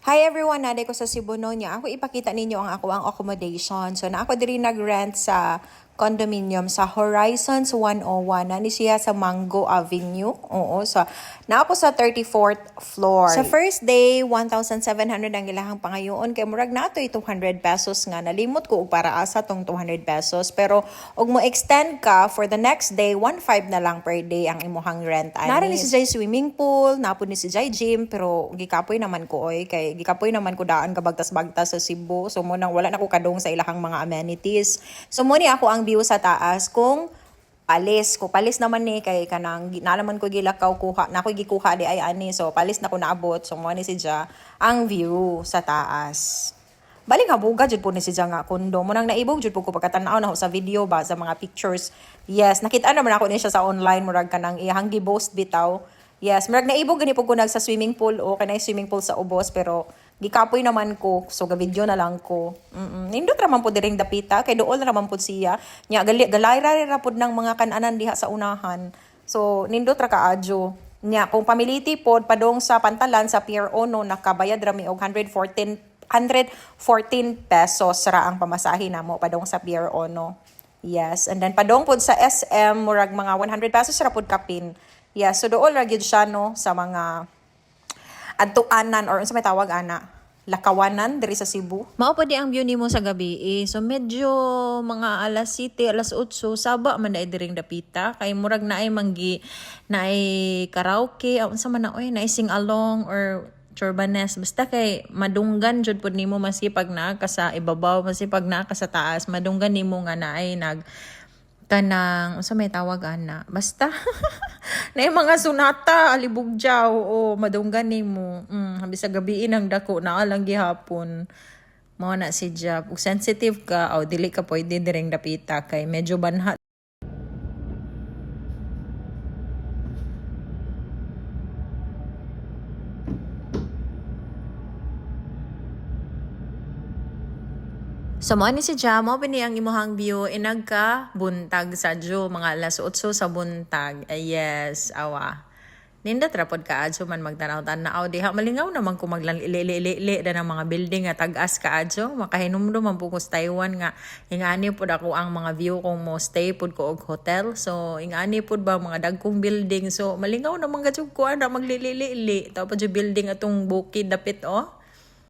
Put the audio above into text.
Hi everyone, naday ko sa Cebu niya. Ako ipakita ninyo ang accommodation. So na ako diri nag-rent sa condominium sa Horizons 101. Nani siya sa Mango Avenue. Oo, so na ako sa 34th floor. Sa first day, 1,700 ang ilahang pangayoon. Kay murag na ito 200 pesos nga. Nalimot ko og para asa tong 200 pesos. Pero og mo extend ka for the next day, 1,500 na lang per day ang imuhang rent. Nari ni si Jay swimming pool, napod ni si Jay gym, pero gikapoy naman ko oy kay gikapoy naman ko daan ka bagtas-bagtas sa Cebu. So mo nang wala na ko kadong sa ilahang mga amenities. So mo ni ako ang view sa taas kung palis naman ni kay kanang naalaman ko gilakaw kuha na ko gikuha di ay ani. So palis na ko naabot. So mo ni si Ja ang view sa taas. Balik habuga jud po ni si Ja nga kondo. Mo nang naibog jud po ko pagkatanaw na sa video ba sa mga pictures. Yes, nakita naman ako ni siya sa online murag kanang iyang giboast bitaw. Yes, murag naibog gani po ko nag sa swimming pool o kanay swimming pool sa ubos pero gikapoy naman ko so ga video na lang ko. Nindot raman po diring dapita kay dool raman po siya. Nya galayra ra pod ng mga kananan diha sa unahan. So nindot ra kaadyo. Nya kung pamiliti pod padong sa Pantalan sa Pier Ono nakabayad rami og 114 pesos ra ang pamasahe namo padong sa Pier Ono. Yes, and then padong pod sa SM murag mga 100 pesos ra pod kapin. Yes, so dool ra gyud siya no sa mga adtuanan or unsa may tawag ana lakawanan diri sa Cebu. Mao pa di ang view nimo sa gabi so medyo mga alas 7, alas 8 saba man dai diring dapita kay murag naay manggi naay karaoke unsa man na oy naay sing along or chorbanes basta kay madunggan jud pud nimo masipag naa ka sa ibabaw masipag naa ka sa taas madunggan nimo nga naay nag kanang unsa may tawag ana basta na mga sunata alibugjaw o madunggan nimo habi sa gabi ang dako naa lang gihapon mao na si Jab ug sensitive ka o dili ka pwede direng dapita kay medyo banha. So mo ni si Ja, mo pini ang imuhang view inagka buntag sa Diyo mga alas 8 sa buntag. Ay yes, awa. Nindot ra pod kaadso man magtanaw-tanaw diha malingaw naman ko maglalili da ng mga building nga tag-as kaadso makahinumdum man po ko sa Taiwan nga ingani pod ako ang mga view kung mo stay pod ko og hotel. So ingani pod ba mga dagkong building. So malingaw naman gajud ko ana maglili tapos yung building atong bukid dapit oh.